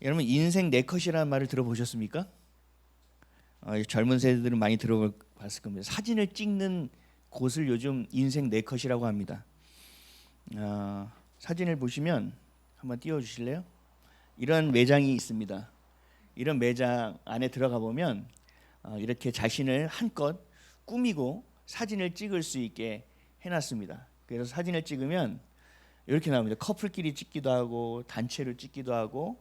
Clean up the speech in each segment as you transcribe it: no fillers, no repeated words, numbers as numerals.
여러분 인생 네컷이라는 말을 들어보셨습니까? 젊은 세대들은 많이 들어봤을 겁니다. 사진을 찍는 곳을 요즘 인생 네컷이라고 합니다. 사진을 보시면 한번 띄워주실래요? 이런 매장이 있습니다. 이런 매장 안에 들어가 보면 이렇게 자신을 한껏 꾸미고 사진을 찍을 수 있게 해놨습니다. 그래서 사진을 찍으면 이렇게 나옵니다. 커플끼리 찍기도 하고 단체로 찍기도 하고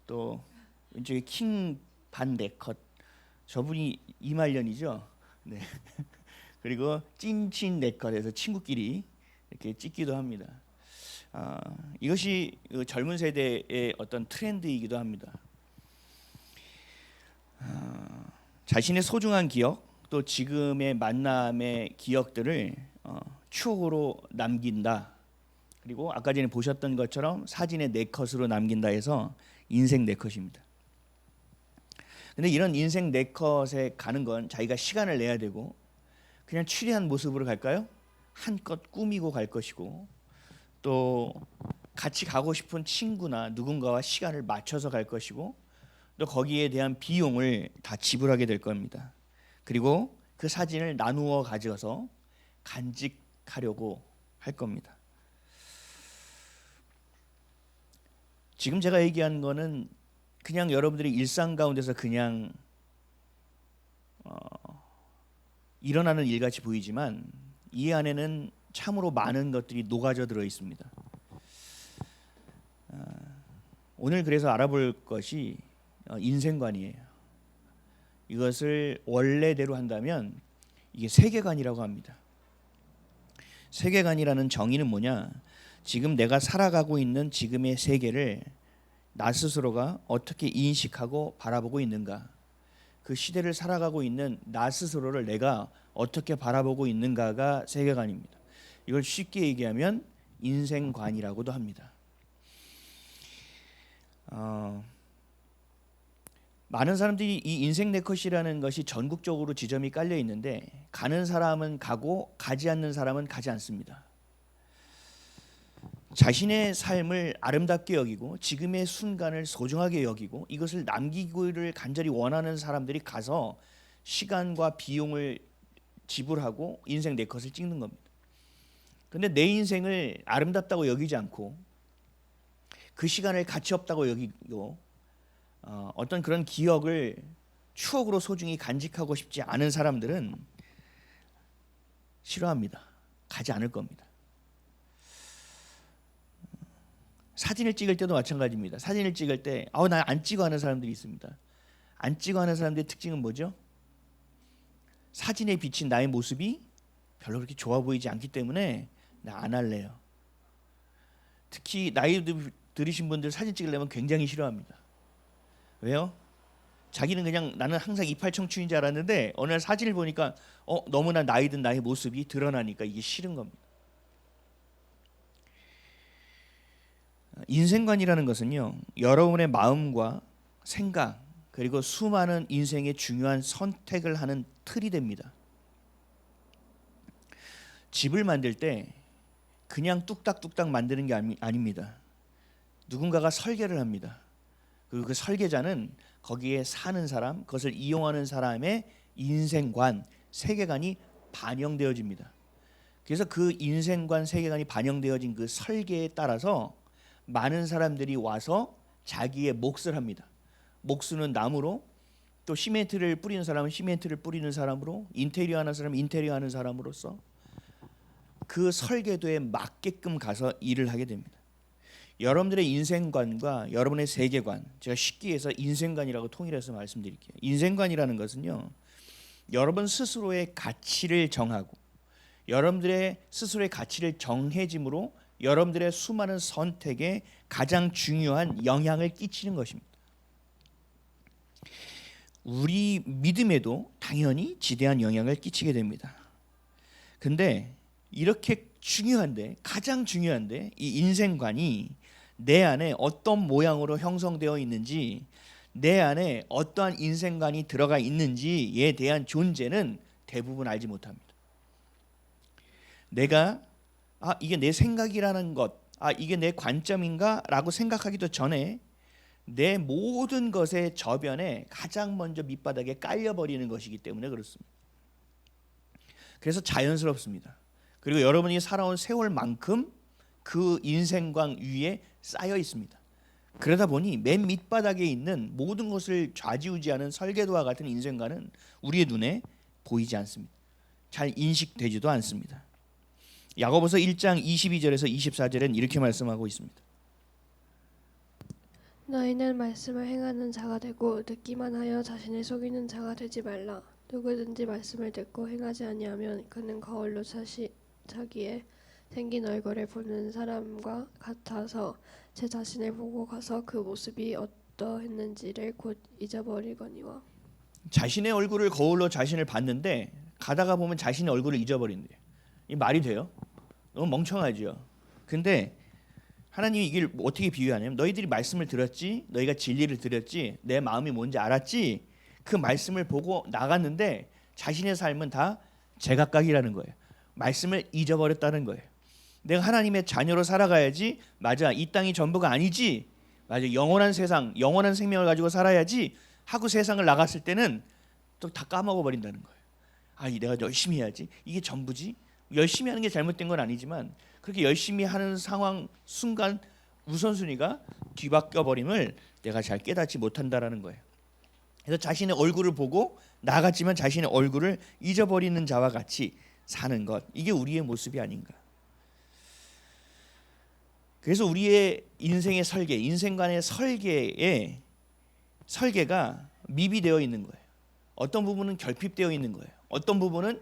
또 왼쪽에 킹 반 네컷 저분이 이말년이죠. 네. 그리고 찐친 네컷에서 친구끼리 이렇게 찍기도 합니다. 이것이 젊은 세대의 어떤 트렌드이기도 합니다. 자신의 소중한 기억 또 지금의 만남의 기억들을 추억으로 남긴다. 그리고 아까 전에 보셨던 것처럼 사진의 네컷으로 남긴다 해서 인생 네컷입니다. 근데 이런 인생 네컷에 가는 건 자기가 시간을 내야 되고 그냥 추리한 모습으로 갈까요? 한껏 꾸미고 갈 것이고 또 같이 가고 싶은 친구나 누군가와 시간을 맞춰서 갈 것이고 또 거기에 대한 비용을 다 지불하게 될 겁니다. 그리고 그 사진을 나누어 가져서 간직하려고 할 겁니다. 지금 제가 얘기한 거는 그냥 여러분들이 일상 가운데서 그냥 일어나는 일같이 보이지만 이 안에는 참으로 많은 것들이 녹아져 들어 있습니다. 오늘 그래서 알아볼 것이 인생관이에요. 이것을 원래대로 한다면 이게 세계관이라고 합니다. 세계관이라는 정의는 뭐냐? 지금 내가 살아가고 있는 지금의 세계를 나 스스로가 어떻게 인식하고 바라보고 있는가? 그 시대를 살아가고 있는 나 스스로를 내가 어떻게 바라보고 있는가가 세계관입니다. 이걸 쉽게 얘기하면 인생관이라고도 합니다. 많은 사람들이 이 인생 네컷이라는 것이 전국적으로 지점이 깔려 있는데 가는 사람은 가고 가지 않는 사람은 가지 않습니다. 자신의 삶을 아름답게 여기고 지금의 순간을 소중하게 여기고 이것을 남기기를 간절히 원하는 사람들이 가서 시간과 비용을 지불하고 인생 네컷을 찍는 겁니다. 근데 내 인생을 아름답다고 여기지 않고 그 시간을 가치 없다고 여기고 어떤 그런 기억을 추억으로 소중히 간직하고 싶지 않은 사람들은 싫어합니다. 가지 않을 겁니다. 사진을 찍을 때도 마찬가지입니다. 사진을 찍을 때 나 안 찍어 하는 사람들이 있습니다. 안 찍어 하는 사람들의 특징은 뭐죠? 사진에 비친 나의 모습이 별로 그렇게 좋아 보이지 않기 때문에 나 안 할래요. 특히 나이 들으신 분들 사진 찍으려면 굉장히 싫어합니다. 왜요? 자기는 그냥 나는 항상 이팔 청춘인 줄 알았는데 어느 날 사진을 보니까 너무나 나이 든 나의 모습이 드러나니까 이게 싫은 겁니다. 인생관이라는 것은요, 여러분의 마음과 생각 그리고 수많은 인생의 중요한 선택을 하는 틀이 됩니다. 집을 만들 때 그냥 뚝딱뚝딱 만드는 게 아닙니다. 누군가가 설계를 합니다. 그리고 그 설계자는 거기에 사는 사람, 그것을 이용하는 사람의 인생관, 세계관이 반영되어집니다. 그래서 그 인생관, 세계관이 반영되어진 그 설계에 따라서 많은 사람들이 와서 자기의 몫을 합니다. 목수는 나무로, 또 시멘트를 뿌리는 사람은 시멘트를 뿌리는 사람으로, 인테리어 하는 사람은 인테리어 하는 사람으로서 그 설계도에 맞게끔 가서 일을 하게 됩니다. 여러분들의 인생관과 여러분의 세계관, 제가 쉽게 해서 인생관이라고 통일해서 말씀드릴게요. 인생관이라는 것은요, 여러분 스스로의 가치를 정하고 여러분들의 스스로의 가치를 정해짐으로 여러분들의 수많은 선택에 가장 중요한 영향을 끼치는 것입니다. 우리 믿음에도 당연히 지대한 영향을 끼치게 됩니다. 근데 이렇게 중요한데, 가장 중요한데 이 인생관이 내 안에 어떤 모양으로 형성되어 있는지, 내 안에 어떠한 인생관이 들어가 있는지에 대한 존재는 대부분 알지 못합니다. 내가 이게 내 생각이라는 것, 이게 내 관점인가 라고 생각하기도 전에 내 모든 것의 저변에 가장 먼저 밑바닥에 깔려버리는 것이기 때문에 그렇습니다. 그래서 자연스럽습니다. 그리고 여러분이 살아온 세월만큼 그 인생관 위에 쌓여 있습니다. 그러다 보니 맨 밑바닥에 있는 모든 것을 좌지우지하는 설계도와 같은 인생관은 우리의 눈에 보이지 않습니다. 잘 인식되지도 않습니다. 야고보서 1장 22절에서 24절엔 이렇게 말씀하고 있습니다. 너희는 말씀을 행하는 자가 되고 듣기만 하여 자신을 속이는 자가 되지 말라. 누구든지 말씀을 듣고 행하지 아니하면 그는 거울로 자기의 생긴 얼굴을 보는 사람과 같아서 제 자신을 보고 가서 그 모습이 어떠했는지를 곧 잊어버리거니와. 자신의 얼굴을 거울로 자신을 봤는데 가다가 보면 자신의 얼굴을 잊어버린대. 이 말이 돼요? 너무 멍청하죠. 근데 하나님이 이걸 어떻게 비유하냐면 너희들이 말씀을 들었지, 너희가 진리를 들었지, 내 마음이 뭔지 알았지, 그 말씀을 보고 나갔는데 자신의 삶은 다 제각각이라는 거예요. 말씀을 잊어버렸다는 거예요. 내가 하나님의 자녀로 살아가야지, 맞아, 이 땅이 전부가 아니지, 맞아, 영원한 세상, 영원한 생명을 가지고 살아야지 하고 세상을 나갔을 때는 또 다 까먹어 버린다는 거예요. 아, 내가 열심히 해야지, 이게 전부지. 열심히 하는 게 잘못된 건 아니지만 그렇게 열심히 하는 상황 순간 우선순위가 뒤바뀌어 버림을 내가 잘 깨닫지 못한다라는 거예요. 그래서 자신의 얼굴을 보고 나갔지만 자신의 얼굴을 잊어버리는 자와 같이 사는 것, 이게 우리의 모습이 아닌가. 그래서 우리의 인생의 설계, 인생관의 설계가 미비되어 있는 거예요. 어떤 부분은 결핍되어 있는 거예요. 어떤 부분은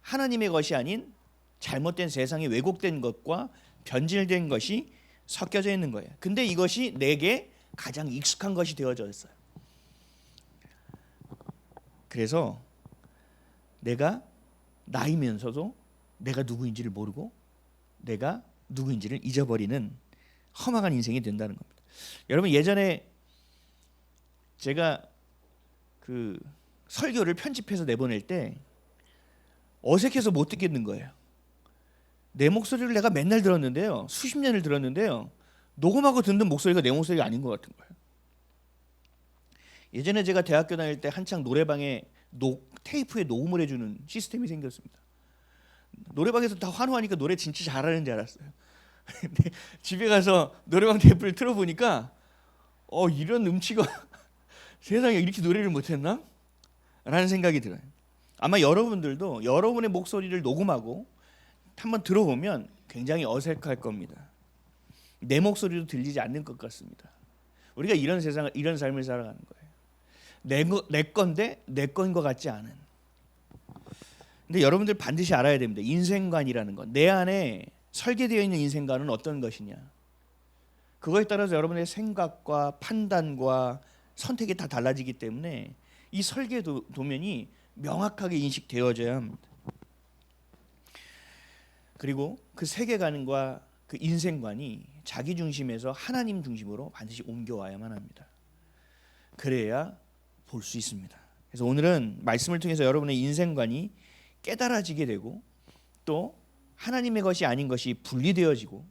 하나님의 것이 아닌 잘못된 세상에 왜곡된 것과 변질된 것이 섞여져 있는 거예요. 근데 이것이 내게 가장 익숙한 것이 되어져 있어요. 그래서 내가 나이면서도 내가 누구인지를 모르고 내가 누구인지를 잊어버리는 험악한 인생이 된다는 겁니다. 여러분, 예전에 제가 그 설교를 편집해서 내보낼 때 어색해서 못 듣겠는 거예요. 내 목소리를 내가 맨날 들었는데요, 수십 년을 들었는데요, 녹음하고 듣는 목소리가 내 목소리가 아닌 것 같은 거예요. 예전에 제가 대학교 다닐 때 한창 노래방에 테이프에 녹음을 해주는 시스템이 생겼습니다. 노래방에서 다 환호하니까 노래 진짜 잘하는 줄 알았어요. 근데 집에 가서 노래방 테이프를 틀어보니까 이런 음치가 세상에 이렇게 노래를 못했나? 라는 생각이 들어요. 아마 여러분들도 여러분의 목소리를 녹음하고 한번 들어보면 굉장히 어색할 겁니다. 내 목소리도 들리지 않는 것 같습니다. 우리가 이런 세상을, 이런 삶을 살아가는 거예요. 내 건데 내 건 것 같지 않은. 근데 여러분들 반드시 알아야 됩니다. 인생관이라는 것, 내 안에 설계되어 있는 인생관은 어떤 것이냐, 그거에 따라서 여러분의 생각과 판단과 선택이 다 달라지기 때문에 이 설계 도면이 명확하게 인식되어져야 합니다. 그리고 그 세계관과 그 인생관이 자기 중심에서 하나님 중심으로 반드시 옮겨와야만 합니다. 그래야 볼 수 있습니다. 그래서 오늘은 말씀을 통해서 여러분의 인생관이 깨달아지게 되고 또 하나님의 것이 아닌 것이 분리되어지고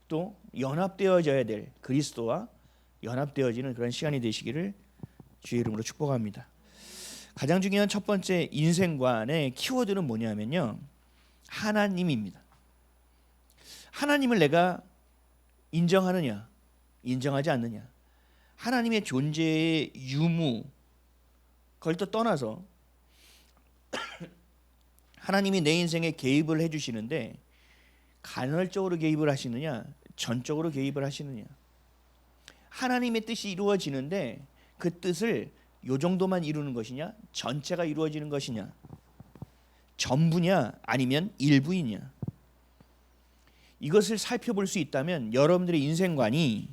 또 연합되어져야 될 그리스도와 연합되어지는 그런 시간이 되시기를 주의 이름으로 축복합니다. 가장 중요한 첫 번째 인생관의 키워드는 뭐냐면요, 하나님입니다. 하나님을 내가 인정하느냐, 인정하지 않느냐, 하나님의 존재의 유무, 그걸 또 떠나서 하나님이 내 인생에 개입을 해주시는데 간헐적으로 개입을 하시느냐, 전적으로 개입을 하시느냐, 하나님의 뜻이 이루어지는데 그 뜻을 요 정도만 이루는 것이냐, 전체가 이루어지는 것이냐, 전부냐 아니면 일부이냐, 이것을 살펴볼 수 있다면 여러분들의 인생관이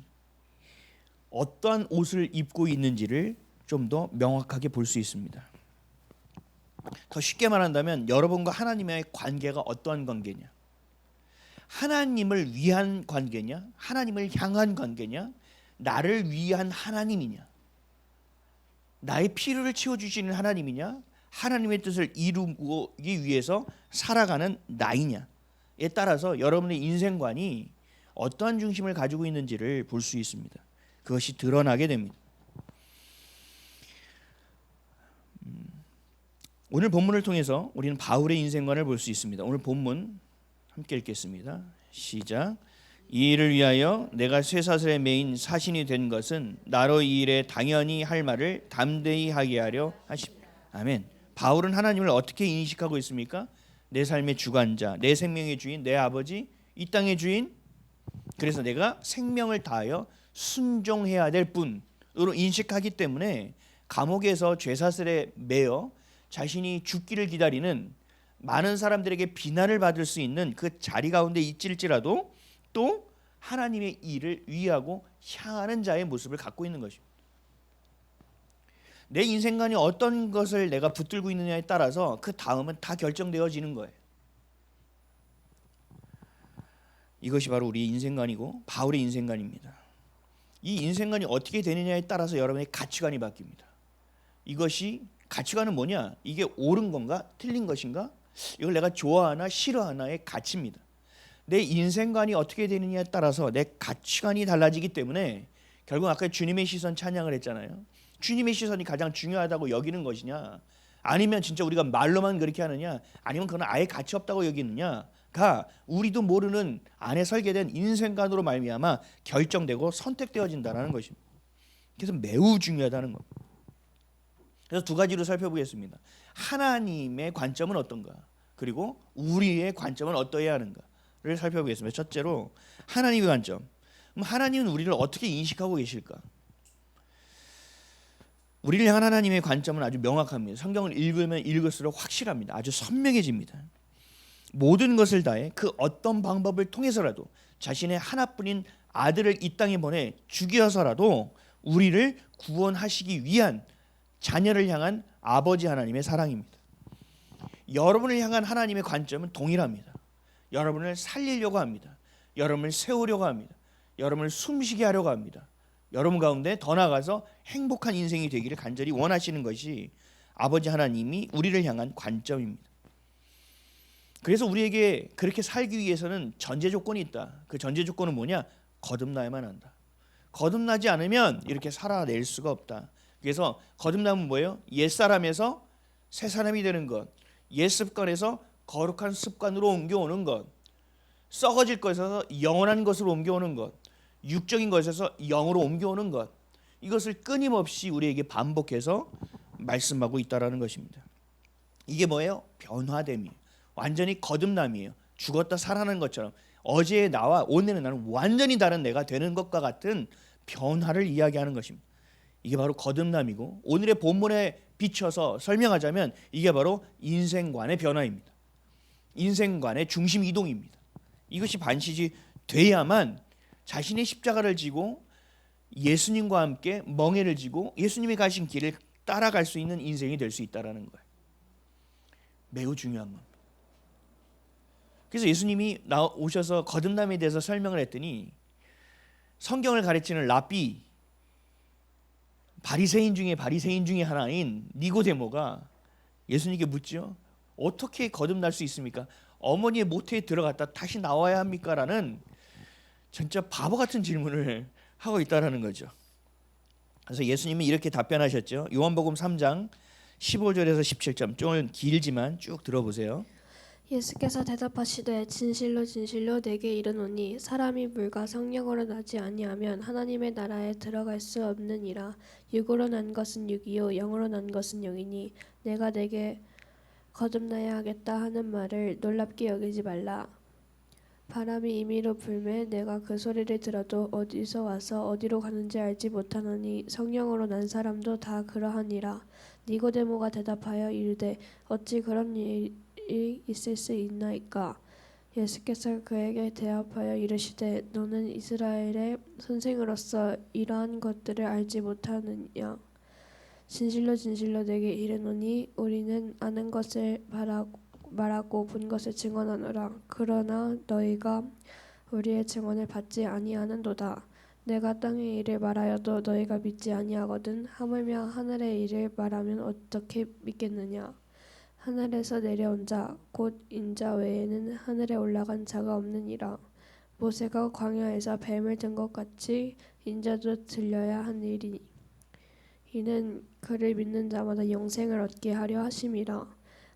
어떠한 옷을 입고 있는지를 좀 더 명확하게 볼 수 있습니다. 더 쉽게 말한다면 여러분과 하나님의 관계가 어떠한 관계냐, 하나님을 위한 관계냐, 하나님을 향한 관계냐, 나를 위한 하나님이냐, 나의 필요를 채워주시는 하나님이냐, 하나님의 뜻을 이루기 위해서 살아가는 나이냐에 따라서 여러분의 인생관이 어떠한 중심을 가지고 있는지를 볼 수 있습니다. 그것이 드러나게 됩니다. 오늘 본문을 통해서 우리는 바울의 인생관을 볼 수 있습니다. 오늘 본문 함께 읽겠습니다. 시작. 이 일을 위하여 내가 쇠사슬에 매인 사신이 된 것은 나로 이 일에 당연히 할 말을 담대히 하게 하려 하십니다. 아멘. 바울은 하나님을 어떻게 인식하고 있습니까? 내 삶의 주관자, 내 생명의 주인, 내 아버지, 이 땅의 주인. 그래서 내가 생명을 다하여 순종해야 될 분으로 인식하기 때문에 감옥에서 쇠사슬에 매여 자신이 죽기를 기다리는 많은 사람들에게 비난을 받을 수 있는 그 자리 가운데 있을지라도 또 하나님의 일을 위하고 향하는 자의 모습을 갖고 있는 것입니다. 내 인생관이 어떤 것을 내가 붙들고 있느냐에 따라서 그 다음은 다 결정되어지는 거예요. 이것이 바로 우리의 인생관이고 바울의 인생관입니다. 이 인생관이 어떻게 되느냐에 따라서 여러분의 가치관이 바뀝니다. 이것이 가치관은 뭐냐? 이게 옳은 건가? 틀린 것인가? 이걸 내가 좋아하나 싫어하나의 가치입니다. 내 인생관이 어떻게 되느냐에 따라서 내 가치관이 달라지기 때문에 결국 아까 주님의 시선 찬양을 했잖아요. 주님의 시선이 가장 중요하다고 여기는 것이냐, 아니면 진짜 우리가 말로만 그렇게 하느냐, 아니면 그건 아예 가치 없다고 여기느냐가 우리도 모르는 안에 설계된 인생관으로 말미암아 결정되고 선택되어진다는 것입니다. 그래서 매우 중요하다는 겁니다. 그래서 두 가지로 살펴보겠습니다. 하나님의 관점은 어떤가, 그리고 우리의 관점은 어떠해야 하는가를 살펴보겠습니다. 첫째로 하나님의 관점. 그럼 하나님은 우리를 어떻게 인식하고 계실까? 우리를 향한 하나님의 관점은 아주 명확합니다. 성경을 읽으면 읽을수록 확실합니다. 아주 선명해집니다. 모든 것을 다해 그 어떤 방법을 통해서라도 자신의 하나뿐인 아들을 이 땅에 보내 죽여서라도 우리를 구원하시기 위한 자녀를 향한 아버지 하나님의 사랑입니다. 여러분을 향한 하나님의 관점은 동일합니다. 여러분을 살리려고 합니다. 여러분을 세우려고 합니다. 여러분을 숨쉬게 하려고 합니다. 여러분 가운데 더 나아가서 행복한 인생이 되기를 간절히 원하시는 것이 아버지 하나님이 우리를 향한 관점입니다. 그래서 우리에게 그렇게 살기 위해서는 전제 조건이 있다. 그 전제 조건은 뭐냐? 거듭나야만 한다. 거듭나지 않으면 이렇게 살아낼 수가 없다. 그래서 거듭남은 뭐예요? 옛사람에서 새사람이 되는 것, 옛습관에서 거룩한 습관으로 옮겨오는 것, 썩어질 것에서 영원한 것으로 옮겨오는 것, 육적인 것에서 영으로 옮겨오는 것, 이것을 끊임없이 우리에게 반복해서 말씀하고 있다라는 것입니다. 이게 뭐예요? 변화됨이에요. 완전히 거듭남이에요. 죽었다 살아나는 것처럼 어제의 나와 오늘의 나는 완전히 다른 내가 되는 것과 같은 변화를 이야기하는 것입니다. 이게 바로 거듭남이고, 오늘의 본문에 비춰서 설명하자면 이게 바로 인생관의 변화입니다. 인생관의 중심 이동입니다. 이것이 반드시 돼야만 자신의 십자가를 지고 예수님과 함께 멍에를 지고 예수님이 가신 길을 따라갈 수 있는 인생이 될 수 있다는 거예요. 매우 중요한 겁니다. 그래서 예수님이 오셔서 거듭남에 대해서 설명을 했더니 성경을 가르치는 랍비, 바리새인 중에 하나인 니고데모가 예수님께 묻죠. 어떻게 거듭날 수 있습니까? 어머니의 모태에 들어갔다 다시 나와야 합니까? 라는 진짜 바보 같은 질문을 하고 있다는 거죠. 그래서 예수님이 이렇게 답변하셨죠. 요한복음 3장 15절에서 17절, 좀 길지만 쭉 들어보세요. 예수께서 대답하시되 진실로 진실로 내게 이르노니 사람이 물과 성령으로 나지 아니하면 하나님의 나라에 들어갈 수 없느니라. 육으로 난 것은 육이요 영으로 난 것은 영이니 내가 내게 거듭나야 하겠다 하는 말을 놀랍게 여기지 말라. 바람이 임의로 불매 내가 그 소리를 들어도 어디서 와서 어디로 가는지 알지 못하노니 성령으로 난 사람도 다 그러하니라. 니고데모가 대답하여 이르되 어찌 그런 일이 있을 수 있나이까? 예수께서 그에게 대답하여 이르시되 너는 이스라엘의 선생으로서 이러한 것들을 알지 못하느냐? 진실로 진실로 내게 이르노니 우리는 아는 것을 말하고 본 것을 증언하노라. 그러나 너희가 우리의 증언을 받지 아니하는도다. 내가 땅의 일을 말하여도 너희가 믿지 아니하거든. 하물며 하늘의 일을 말하면 어떻게 믿겠느냐? 하늘에서 내려온 자 곧 인자 외에는 하늘에 올라간 자가 없느니라. 모세가 광야에서 뱀을 든 것 같이 인자도 들려야 한 일이니 이는 그를 믿는 자마다 영생을 얻게 하려 하심이라.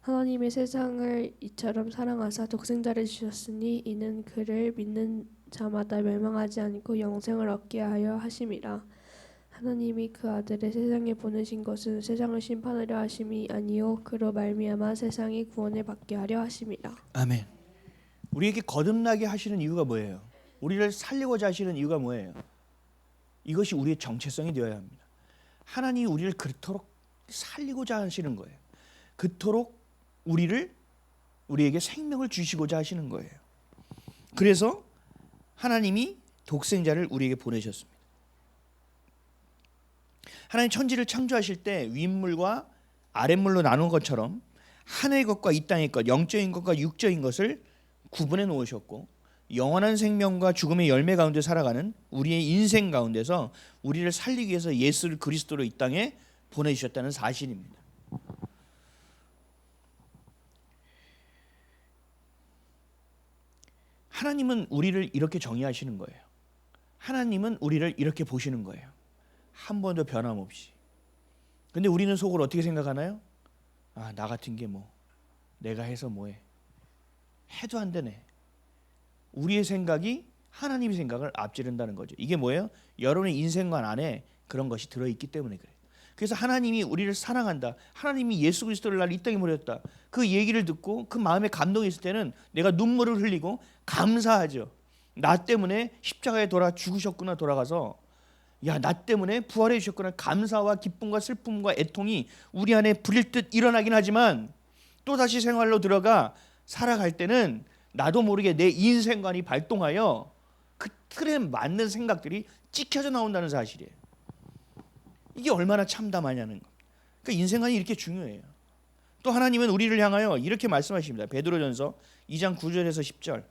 하나님이 세상을 이처럼 사랑하사 독생자를 주셨으니 이는 그를 믿는 자마다 멸망하지 않고 영생을 얻게 하려 하심이라. 하나님이 그 아들을 세상에 보내신 것은 세상을 심판하려 하심이 아니요 그로 말미암아 세상이 구원을 받게 하려 하심이라. 아멘. 우리에게 거듭나게 하시는 이유가 뭐예요? 우리를 살리고자 하시는 이유가 뭐예요? 이것이 우리의 정체성이 되어야 합니다. 하나님이 우리를 그토록 살리고자 하시는 거예요. 그토록 우리에게 생명을 주시고자 하시는 거예요. 그래서 하나님이 독생자를 우리에게 보내셨습니다. 하나님 천지를 창조하실 때 윗물과 아랫물로 나눈 것처럼 하늘의 것과 이 땅의 것, 영적인 것과 육적인 것을 구분해 놓으셨고 영원한 생명과 죽음의 열매 가운데 살아가는 우리의 인생 가운데서 우리를 살리기 위해서 예수를 그리스도로 이 땅에 보내주셨다는 사실입니다. 하나님은 우리를 이렇게 정의하시는 거예요. 하나님은 우리를 이렇게 보시는 거예요. 한 번도 변함없이. 근데 우리는 속으로 어떻게 생각하나요? 아, 나 같은 게 뭐 내가 해서 뭐해. 해도 안 되네. 우리의 생각이 하나님의 생각을 앞지른다는 거죠. 이게 뭐예요? 여러분의 인생관 안에 그런 것이 들어있기 때문에 그래요. 그래서 하나님이 우리를 사랑한다. 하나님이 예수 그리스도를 날 이 땅에 보냈다. 그 얘기를 듣고 그 마음에 감동이 있을 때는 내가 눈물을 흘리고 감사하죠. 나 때문에 십자가에 죽으셨구나 돌아가서 야, 나 때문에 부활해 주셨구나. 감사와 기쁨과 슬픔과 애통이 우리 안에 불일 듯 일어나긴 하지만 또다시 생활로 들어가 살아갈 때는 나도 모르게 내 인생관이 발동하여 그 틀에 맞는 생각들이 찍혀져 나온다는 사실이에요. 이게 얼마나 참담하냐는 것. 그러니까 인생관이 이렇게 중요해요. 또 하나님은 우리를 향하여 이렇게 말씀하십니다. 베드로전서 2장 9절에서 10절.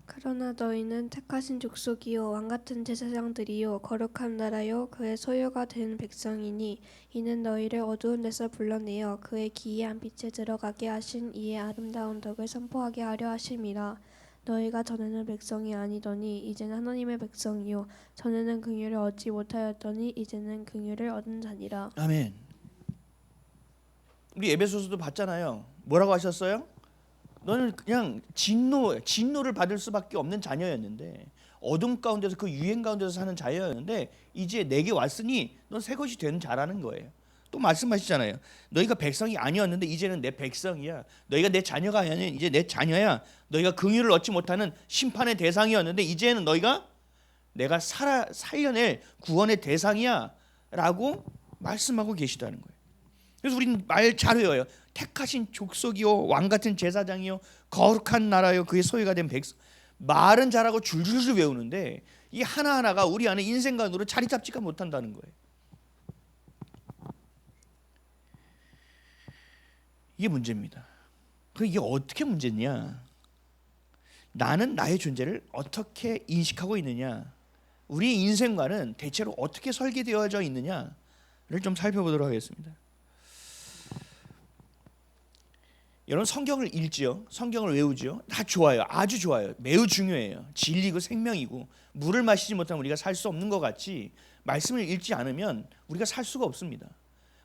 그러나 너희는 택하신 족속이요 왕같은 제사장들이요 거룩한 나라요 그의 소유가 된 백성이니 이는 너희를 어두운 데서 불러내어 그의 기이한 빛에 들어가게 하신 이의 아름다운 덕을 선포하게 하려 하심이라. 너희가 전에는 백성이 아니더니 이제는 하나님의 백성이요 전에는 긍휼을 얻지 못하였더니 이제는 긍휼을 얻은 자니라. 아멘. 우리 에베소서도 봤잖아요. 뭐라고 하셨어요? 너는 그냥 진노를 받을 수밖에 없는 자녀였는데 어둠 가운데서 그 유행 가운데서 사는 자녀였는데 이제 내게 왔으니 넌 새 것이 된 자라는 거예요. 또 말씀하시잖아요. 너희가 백성이 아니었는데 이제는 내 백성이야. 너희가 내 자녀가 아니면 이제 내 자녀야. 너희가 긍휼을 얻지 못하는 심판의 대상이었는데 이제는 너희가 내가 살려낼 구원의 대상이야 라고 말씀하고 계시다는 거예요. 그래서 우리는 말 잘 외워요. 택하신 족속이요 왕같은 제사장이요 거룩한 나라요 그의 소유가 된 백성. 말은 잘하고 줄줄줄 외우는데 이 하나하나가 우리 안에 인생관으로 자리 잡지가 못한다는 거예요. 이게 문제입니다. 이게 어떻게 문제냐? 나는 나의 존재를 어떻게 인식하고 있느냐? 우리의 인생관은 대체로 어떻게 설계되어져 있느냐를 좀 살펴보도록 하겠습니다. 여러분 성경을 읽지요. 성경을 외우지요. 다 좋아요. 아주 좋아요. 매우 중요해요. 진리고 생명이고 물을 마시지 못하면 우리가 살 수 없는 것 같이 말씀을 읽지 않으면 우리가 살 수가 없습니다.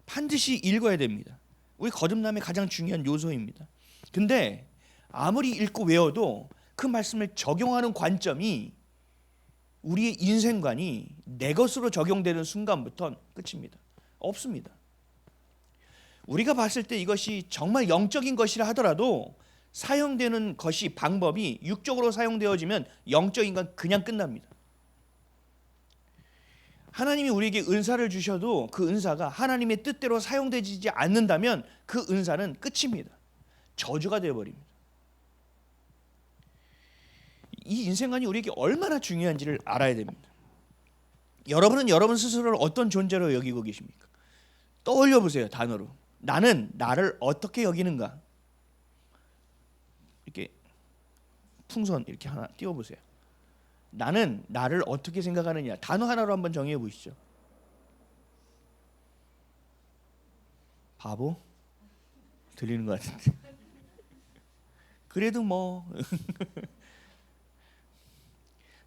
반드시 읽어야 됩니다. 우리 거듭남의 가장 중요한 요소입니다. 근데 아무리 읽고 외워도 그 말씀을 적용하는 관점이 우리의 인생관이 내 것으로 적용되는 순간부터는 끝입니다. 없습니다. 우리가 봤을 때 이것이 정말 영적인 것이라 하더라도 사용되는 것이 방법이 육적으로 사용되어지면 영적인 건 그냥 끝납니다. 하나님이 우리에게 은사를 주셔도 그 은사가 하나님의 뜻대로 사용되지 않는다면 그 은사는 끝입니다. 저주가 되어버립니다. 이 인생관이 우리에게 얼마나 중요한지를 알아야 됩니다. 여러분은 여러분 스스로를 어떤 존재로 여기고 계십니까? 떠올려 보세요. 단어로. 나는 나를 어떻게 여기는가? 이렇게 풍선 이렇게 하나 띄워보세요. 나는 나를 어떻게 생각하느냐? 단어 하나로 한번 정의해 보시죠. 바보? 들리는 것 같은데. 그래도 뭐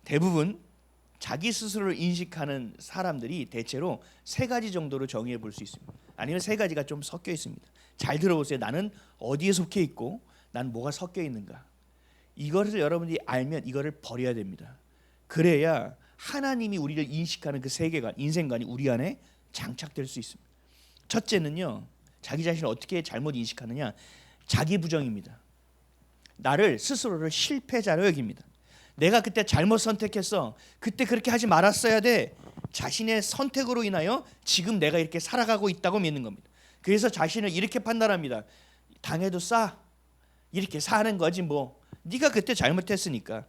대부분 자기 스스로를 인식하는 사람들이 대체로 세 가지 정도로 정의해 볼 수 있습니다. 아니면 세 가지가 좀 섞여 있습니다. 잘 들어보세요. 나는 어디에 속해 있고 난 뭐가 섞여 있는가. 이것을 여러분들이 알면 이거를 버려야 됩니다. 그래야 하나님이 우리를 인식하는 그 세계관, 인생관이 우리 안에 장착될 수 있습니다. 첫째는요, 자기 자신을 어떻게 잘못 인식하느냐, 자기 부정입니다. 나를 스스로를 실패자로 여깁니다. 내가 그때 잘못 선택했어. 그때 그렇게 하지 말았어야 돼. 자신의 선택으로 인하여 지금 내가 이렇게 살아가고 있다고 믿는 겁니다. 그래서 자신을 이렇게 판단합니다. 당해도 싸. 이렇게 사는 거지 뭐. 네가 그때 잘못했으니까.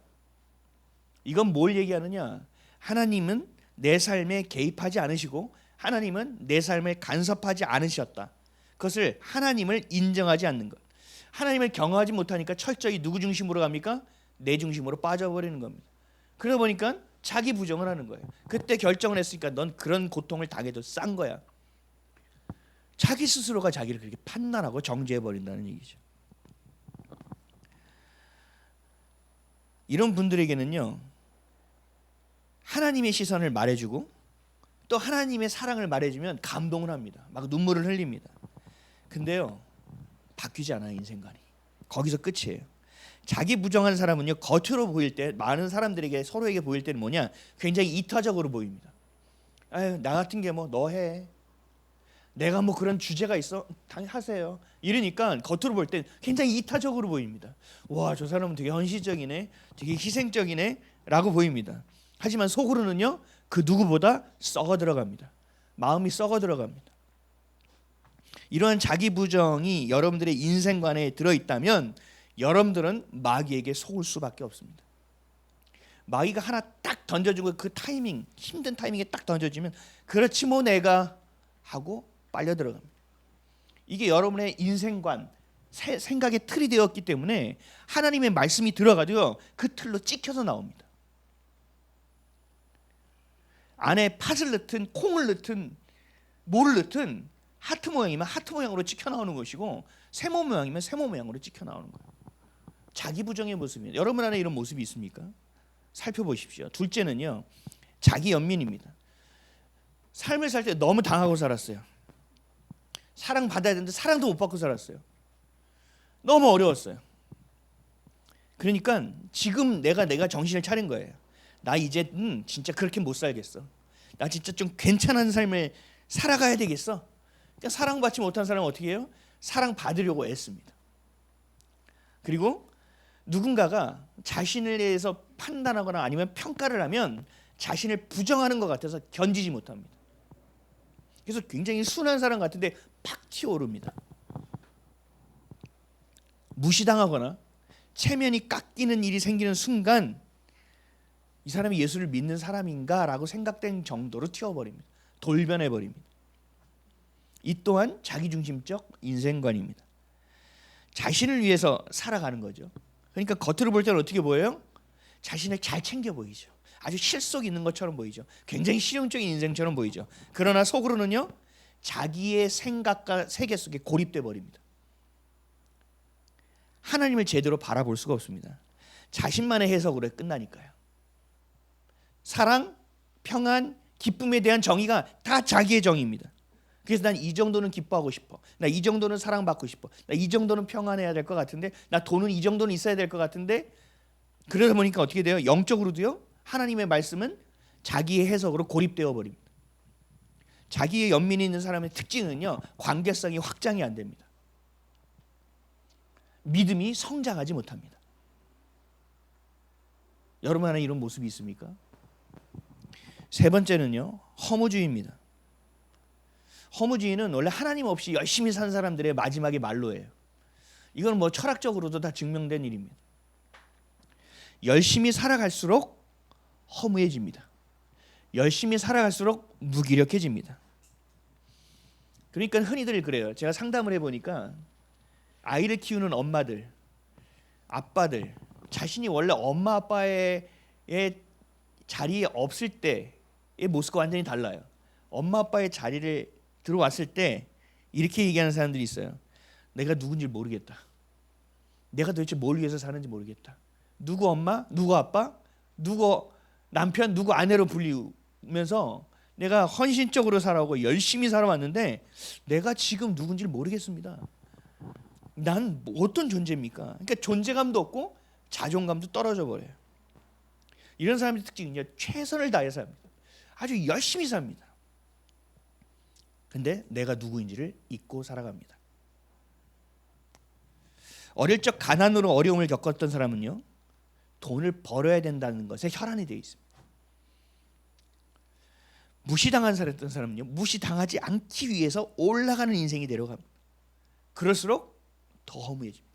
이건 뭘 얘기하느냐? 하나님은 내 삶에 개입하지 않으시고 하나님은 내 삶에 간섭하지 않으셨다. 그것을 하나님을 인정하지 않는 것. 하나님을 경험하지 못하니까 철저히 누구 중심으로 갑니까? 내 중심으로 빠져버리는 겁니다. 그러다 보니까 자기 부정을 하는 거예요. 그때 결정을 했으니까 넌 그런 고통을 당해도 싼 거야. 자기 스스로가 자기를 그렇게 판단하고 정죄해버린다는 얘기죠. 이런 분들에게는요, 하나님의 시선을 말해주고 또 하나님의 사랑을 말해주면 감동을 합니다. 막 눈물을 흘립니다. 근데요, 바뀌지 않아요. 인생관이. 거기서 끝이에요. 자기 부정한 사람은요, 겉으로 보일 때, 많은 사람들에게 서로에게 보일 때는 뭐냐, 굉장히 이타적으로 보입니다. 아유, 나 같은 게 뭐 너 해. 내가 뭐 그런 주제가 있어? 하세요. 이러니까 겉으로 볼 때 굉장히 이타적으로 보입니다. 와, 저 사람은 되게 헌신적이네, 되게 희생적이네 라고 보입니다. 하지만 속으로는요, 그 누구보다 썩어 들어갑니다. 마음이 썩어 들어갑니다. 이러한 자기 부정이 여러분들의 인생관에 들어있다면 여러분들은 마귀에게 속을 수밖에 없습니다. 마귀가 하나 딱 던져주고 그 타이밍, 힘든 타이밍에 딱 던져주면 그렇지 뭐 내가 하고 빨려 들어갑니다. 이게 여러분의 인생관, 생각의 틀이 되었기 때문에 하나님의 말씀이 들어가도요, 그 틀로 찍혀서 나옵니다. 안에 팥을 넣든 콩을 넣든 뭐를 넣든 하트 모양이면 하트 모양으로 찍혀 나오는 것이고 세모 모양이면 세모 모양으로 찍혀 나오는 거예요. 자기 부정의 모습이에요. 여러분 안에 이런 모습이 있습니까? 살펴보십시오. 둘째는요, 자기 연민입니다. 삶을 살 때 너무 당하고 살았어요. 사랑받아야 되는데 사랑도 못 받고 살았어요. 너무 어려웠어요. 그러니까 지금 내가 정신을 차린 거예요. 나 이제 진짜 그렇게 못 살겠어. 나 진짜 좀 괜찮은 삶을 살아가야 되겠어. 그러니까 사랑받지 못한 사람은 어떻게 해요? 사랑받으려고 애씁니다. 그리고 누군가가 자신에 대해서 판단하거나 아니면 평가를 하면 자신을 부정하는 것 같아서 견디지 못합니다. 그래서 굉장히 순한 사람 같은데 팍 튀어오릅니다. 무시당하거나 체면이 깎이는 일이 생기는 순간 이 사람이 예수를 믿는 사람인가 라고 생각된 정도로 튀어버립니다. 돌변해버립니다. 이 또한 자기중심적 인생관입니다. 자신을 위해서 살아가는 거죠. 그러니까 겉으로 볼 때는 어떻게 보여요? 자신을 잘 챙겨 보이죠. 아주 실속 있는 것처럼 보이죠. 굉장히 실용적인 인생처럼 보이죠. 그러나 속으로는요, 자기의 생각과 세계 속에 고립돼 버립니다. 하나님을 제대로 바라볼 수가 없습니다. 자신만의 해석으로 끝나니까요. 사랑, 평안, 기쁨에 대한 정의가 다 자기의 정의입니다. 그래서 난 이 정도는 기뻐하고 싶어. 나 이 정도는 사랑받고 싶어. 나 이 정도는 평안해야 될 것 같은데, 나 돈은 이 정도는 있어야 될 것 같은데, 그러다 보니까 어떻게 돼요? 영적으로도요, 하나님의 말씀은 자기의 해석으로 고립되어 버립니다. 자기의 연민이 있는 사람의 특징은요, 관계성이 확장이 안 됩니다. 믿음이 성장하지 못합니다. 여러분 안에 이런 모습이 있습니까? 세 번째는요, 허무주의입니다. 허무주의는 원래 하나님 없이 열심히 산 사람들의 마지막의 말로예요. 이건 뭐 철학적으로도 다 증명된 일입니다. 열심히 살아갈수록 허무해집니다. 열심히 살아갈수록 무기력해집니다. 그러니까 흔히들 그래요. 제가 상담을 해보니까 아이를 키우는 엄마들, 아빠들, 자신이 원래 엄마 아빠의 자리에 없을 때의 모습과 완전히 달라요. 엄마 아빠의 자리를 들어왔을 때 이렇게 얘기하는 사람들이 있어요. 내가 누군지 모르겠다. 내가 도대체 뭘 위해서 사는지 모르겠다. 누구 엄마, 누구 아빠, 누구 남편 누구 아내로 불리면서 내가 헌신적으로 살아오고 열심히 살아왔는데 내가 지금 누군지를 모르겠습니다. 난 어떤 존재입니까? 그러니까 존재감도 없고 자존감도 떨어져 버려요. 이런 사람의 특징은요, 최선을 다해서 삽니다. 아주 열심히 삽니다. 근데 내가 누구인지를 잊고 살아갑니다. 어릴 적 가난으로 어려움을 겪었던 사람은요, 돈을 벌어야 된다는 것에 혈안이 되어 있습니다. 무시당한 사람은요, 무시당하지 않기 위해서 올라가는 인생이 되려갑니다. 그럴수록 더 허무해집니다.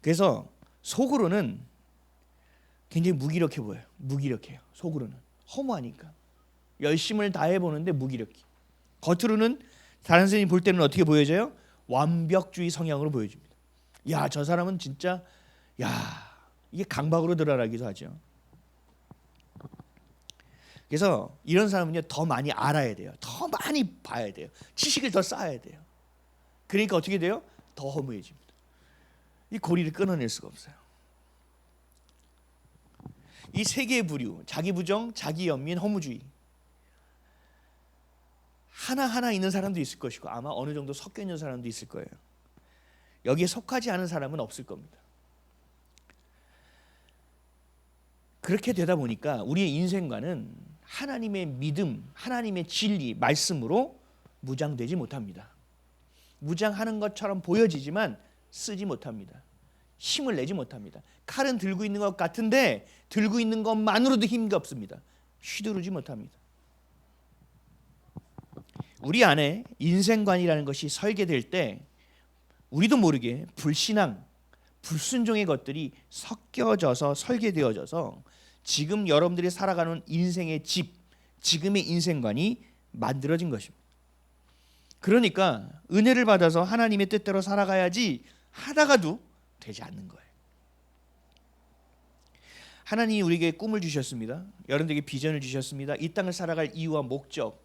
그래서 속으로는 굉장히 무기력해 보여요. 무기력해요. 속으로는 허무하니까 열심을 다해 보는데 무기력해. 겉으로는 다른 사람이 볼 때는 어떻게 보여져요? 완벽주의 성향으로 보여집니다. 야, 저 사람은 진짜, 야, 이게 강박으로 드러나기도 하죠. 그래서 이런 사람은요, 더 많이 알아야 돼요. 더 많이 봐야 돼요. 지식을 더 쌓아야 돼요. 그러니까 어떻게 돼요? 더 허무해집니다. 이 고리를 끊어낼 수가 없어요. 이 세 개의 부류, 자기 부정, 자기 연민, 허무주의, 하나하나 있는 사람도 있을 것이고 아마 어느 정도 섞여 있는 사람도 있을 거예요. 여기에 속하지 않은 사람은 없을 겁니다. 그렇게 되다 보니까 우리의 인생관은 하나님의 믿음, 하나님의 진리, 말씀으로 무장되지 못합니다. 무장하는 것처럼 보여지지만 쓰지 못합니다. 힘을 내지 못합니다. 칼은 들고 있는 것 같은데 들고 있는 것만으로도 힘이 없습니다. 휘두르지 못합니다. 우리 안에 인생관이라는 것이 설계될 때 우리도 모르게 불신앙, 불순종의 것들이 섞여져서 설계되어져서 지금 여러분들이 살아가는 인생의 집, 지금의 인생관이 만들어진 것입니다. 그러니까 은혜를 받아서 하나님의 뜻대로 살아가야지 하다가도 되지 않는 거예요. 하나님이 우리에게 꿈을 주셨습니다. 여러분들에게 비전을 주셨습니다. 이 땅을 살아갈 이유와 목적,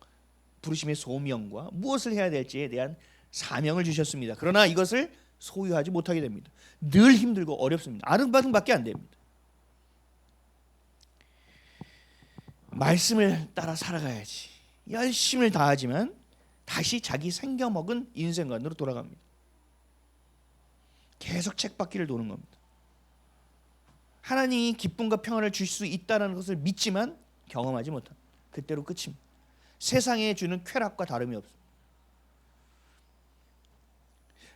부르심의 소명과 무엇을 해야 될지에 대한 사명을 주셨습니다. 그러나 이것을 소유하지 못하게 됩니다. 늘 힘들고 어렵습니다. 아등바등밖에 안 됩니다. 말씀을 따라 살아가야지. 열심을 다하지만 다시 자기 생겨먹은 인생관으로 돌아갑니다. 계속 쳇바퀴를 도는 겁니다. 하나님이 기쁨과 평안을 주실 수 있다는 것을 믿지만 경험하지 못합니다. 그때로 끝입니다. 세상에 주는 쾌락과 다름이 없습니다.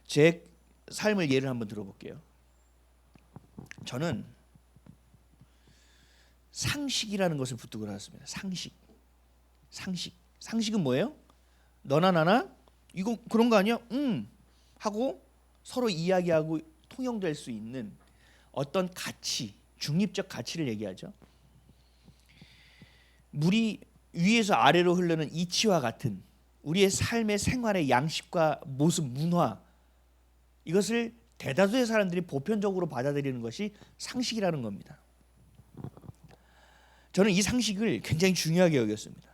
제 삶을 예를 한번 들어볼게요. 저는 상식이라는 것을 붙들고 나왔습니다. 상식은 뭐예요? 너나 나나 이거 그런 거 아니야? 하고 서로 이야기하고 통용될 수 있는 어떤 가치, 중립적 가치를 얘기하죠. 물이 위에서 아래로 흐르는 이치와 같은 우리의 삶의 생활의 양식과 모습, 문화, 이것을 대다수의 사람들이 보편적으로 받아들이는 것이 상식이라는 겁니다. 저는 이 상식을 굉장히 중요하게 여겼습니다.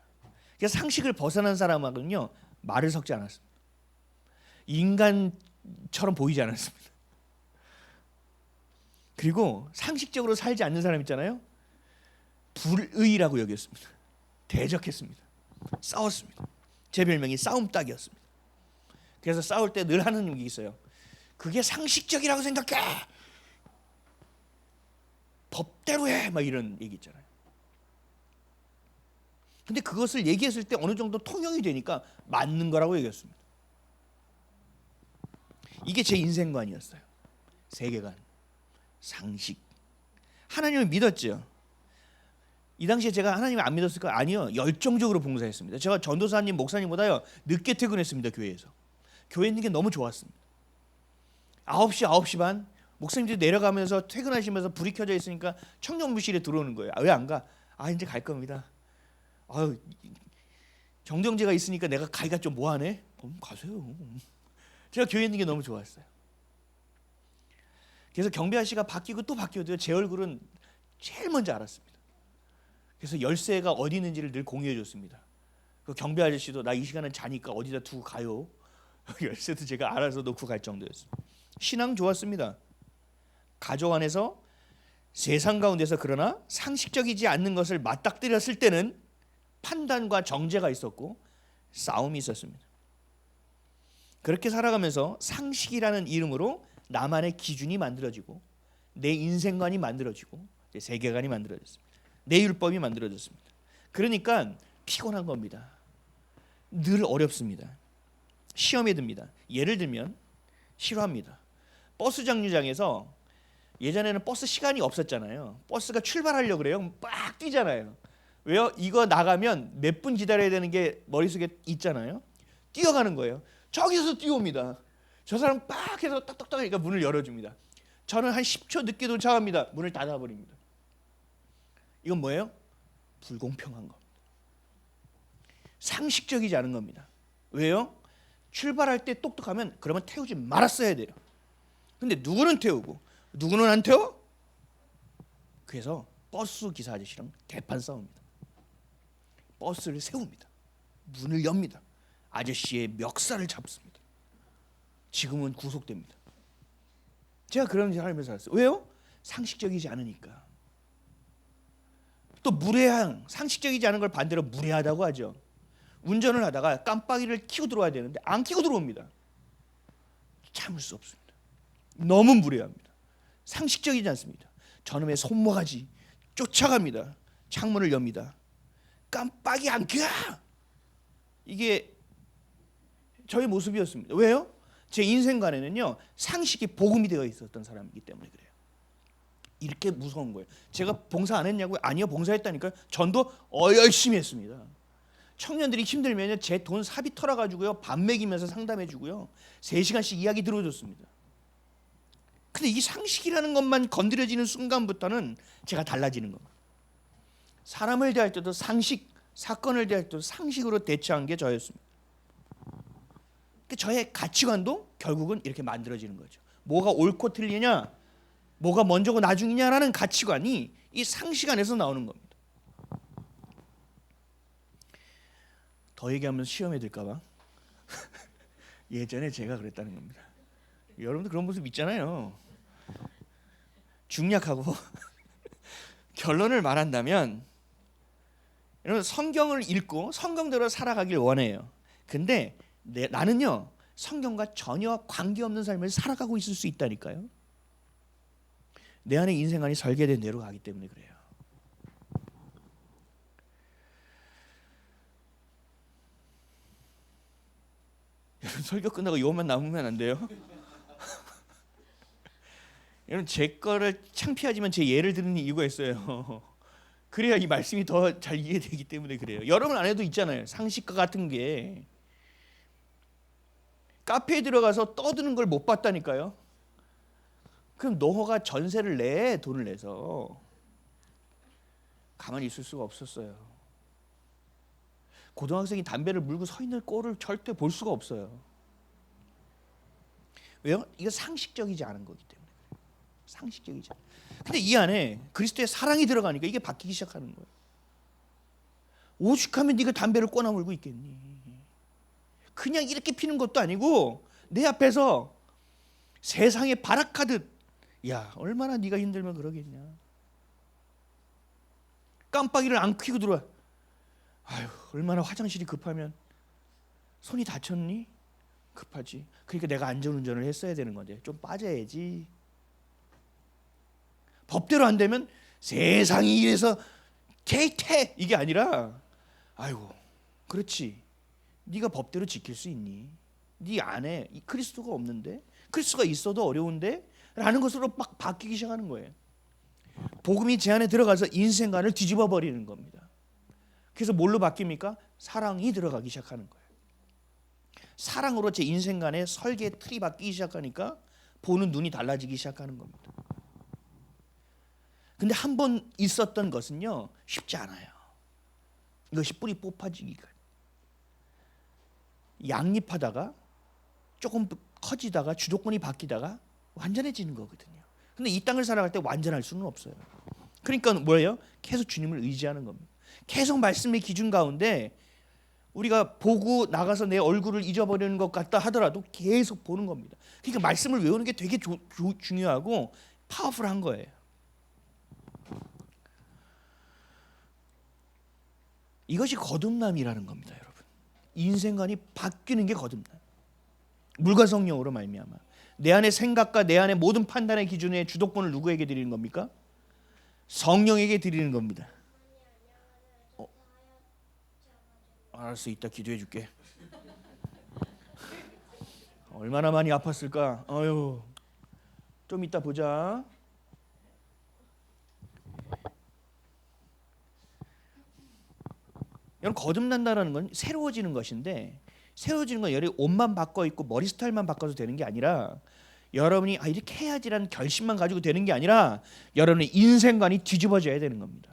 그래서 상식을 벗어난 사람하고는요, 말을 섞지 않았습니다. 인간처럼 보이지 않았습니다. 그리고 상식적으로 살지 않는 사람 있잖아요. 불의라고 여겼습니다. 대적했습니다. 싸웠습니다. 제 별명이 싸움딱이었습니다. 그래서 싸울 때 늘 하는 얘기 있어요. 그게 상식적이라고 생각해. 법대로 해. 막 이런 얘기 있잖아요. 근데 그것을 얘기했을 때 어느 정도 통용이 되니까 맞는 거라고 얘기했습니다. 이게 제 인생관이었어요. 세계관, 상식. 하나님을 믿었죠. 이 당시에 제가 하나님을 안 믿었을까? 아니요. 열정적으로 봉사했습니다. 제가 전도사님, 목사님보다요 늦게 퇴근했습니다. 교회에서. 교회 있는 게 너무 좋았습니다. 9시 반 목사님들이 내려가면서 퇴근하시면서 불이 켜져 있으니까 청년부실에 들어오는 거예요. 왜 안 가? 이제 갈 겁니다. 정정제가 있으니까 내가 가기가 좀 뭐하네? 가세요. 제가 교회 있는 게 너무 좋았어요. 그래서 경비 아저씨가 바뀌고 또 바뀌어도요, 제 얼굴은 제일 먼저 알았습니다. 그래서 열쇠가 어디 있는지를 늘 공유해 줬습니다. 그 경비 아저씨도 나 이 시간은 자니까 어디다 두고 가요. 열쇠도 제가 알아서 놓고 갈 정도였습니다. 신앙 좋았습니다. 가족 안에서 세상 가운데서 그러나 상식적이지 않는 것을 맞닥뜨렸을 때는 판단과 정죄가 있었고 싸움이 있었습니다. 그렇게 살아가면서 상식이라는 이름으로 나만의 기준이 만들어지고 내 인생관이 만들어지고 내 세계관이 만들어졌습니다. 내 율법이 만들어졌습니다. 그러니까 피곤한 겁니다. 늘 어렵습니다. 시험에 듭니다. 예를 들면 싫어합니다. 버스 정류장에서 예전에는 버스 시간이 없었잖아요. 버스가 출발하려고 그래요. 막 뛰잖아요. 왜요? 이거 나가면 몇 분 기다려야 되는 게 머릿속에 있잖아요. 뛰어가는 거예요. 저기서 뛰어옵니다. 저 사람 빡 해서 딱딱딱 하니까 문을 열어줍니다. 저는 한 10초 늦게 도착합니다. 문을 닫아버립니다. 이건 뭐예요? 불공평한 겁니다. 상식적이지 않은 겁니다. 왜요? 출발할 때 똑똑하면 그러면 태우지 말았어야 돼요. 근데 누구는 태우고 누구는 안 태워? 그래서 버스 기사 아저씨랑 대판 싸웁니다. 버스를 세웁니다. 문을 엽니다. 아저씨의 멱살을 잡습니다. 지금은 구속됩니다. 제가 그런 삶을 살았어요. 왜요? 상식적이지 않으니까. 또 무례한, 상식적이지 않은 걸 반대로 무례하다고 하죠. 운전을 하다가 깜빡이를 켜고 들어와야 되는데 안 켜고 들어옵니다. 참을 수 없습니다. 너무 무례합니다. 상식적이지 않습니다. 저놈의 손모가지 쫓아갑니다. 창문을 엽니다. 깜빡이 안 켜! 이게 저의 모습이었습니다. 왜요? 제 인생관에는요 상식이 복음이 되어 있었던 사람이기 때문에 그래요. 이렇게 무서운 거예요. 제가 봉사 안 했냐고요? 아니요, 봉사했다니까요. 전도 열심히 했습니다. 청년들이 힘들면요 제 돈 사비 털어가지고요 밥 먹이면서 상담해주고요 3시간씩 이야기 들어줬습니다. 근데 이 상식이라는 것만 건드려지는 순간부터는 제가 달라지는 겁니다. 사람을 대할 때도 상식, 사건을 대할 때도 상식으로 대처한 게 저였습니다. 저의 가치관도 결국은 이렇게 만들어지는 거죠. 뭐가 옳고 틀리냐, 뭐가 먼저고 나중이냐라는 가치관이 이 상식 안에서 나오는 겁니다. 더 얘기하면 시험에 들까봐 예전에 제가 그랬다는 겁니다. 여러분도 그런 모습 있잖아요. 중략하고 결론을 말한다면 여러분 성경을 읽고 성경대로 살아가길 원해요. 근데 나는요 성경과 전혀 관계없는 삶을 살아가고 있을 수 있다니까요. 내 안에 인생관이 설계된 대로 가기 때문에 그래요. 여러분 설교 끝나고 이것만 남으면 안 돼요? 여러분 제 거를 창피하지만 제 예를 드는 이유가 있어요. 그래야 이 말씀이 더 잘 이해되기 때문에 그래요. 여러분 안에도 있잖아요. 상식과 같은 게. 카페에 들어가서 떠드는 걸 못 봤다니까요. 그럼 너가 전세를 내, 돈을 내서. 가만히 있을 수가 없었어요. 고등학생이 담배를 물고 서 있는 꼴을 절대 볼 수가 없어요. 왜요? 이거 상식적이지 않은 거기 때문에. 상식적이지 않아. 근데 이 안에 그리스도의 사랑이 들어가니까 이게 바뀌기 시작하는 거예요. 오죽하면 네가 담배를 꼬나 물고 있겠니? 그냥 이렇게 피는 것도 아니고 내 앞에서 세상에 발악하듯 야 얼마나 네가 힘들면 그러겠냐. 깜빡이를 안 켜고 들어와. 아유 얼마나 화장실이 급하면 손이 다쳤니? 급하지. 그러니까 내가 안전운전을 했어야 되는 건데 좀 빠져야지. 법대로 안 되면 세상이 이래서 퇴퇴 이게 아니라 아이고 그렇지. 네가 법대로 지킬 수 있니? 네 안에 그리스도가 없는데 그리스도가 있어도 어려운데 라는 것으로 막 바뀌기 시작하는 거예요. 복음이 제 안에 들어가서 인생관을 뒤집어 버리는 겁니다. 그래서 뭘로 바뀝니까? 사랑이 들어가기 시작하는 거예요. 사랑으로 제 인생관의 설계 틀이 바뀌기 시작하니까 보는 눈이 달라지기 시작하는 겁니다. 근데 한 번 있었던 것은요 쉽지 않아요. 이것이 뿌리 뽑아지기가. 양립하다가 조금 커지다가 주도권이 바뀌다가 완전해지는 거거든요. 근데 이 땅을 살아갈 때 완전할 수는 없어요. 그러니까 뭐예요? 계속 주님을 의지하는 겁니다. 계속 말씀의 기준 가운데 우리가 보고 나가서 내 얼굴을 잊어버리는 것 같다 하더라도 계속 보는 겁니다. 그러니까 말씀을 외우는 게 되게 중요하고 파워풀한 거예요. 이것이 거듭남이라는 겁니다, 여러분. 인생관이 바뀌는 게 거듭남. 물과 성령으로 말미암아 내 안의 생각과 내 안의 모든 판단의 기준의 주도권을 누구에게 드리는 겁니까? 성령에게 드리는 겁니다. 알았어, 이따 기도해 줄게. 얼마나 많이 아팠을까? 아유, 좀 이따 보자. 여러분, 거듭난다는 건 새로워지는 것인데, 새로워지는 건 여러분이 옷만 바꿔 입고 머리 스타일만 바꿔서 되는 게 아니라, 여러분이 이렇게 해야지라는 결심만 가지고 되는 게 아니라 여러분의 인생관이 뒤집어져야 되는 겁니다.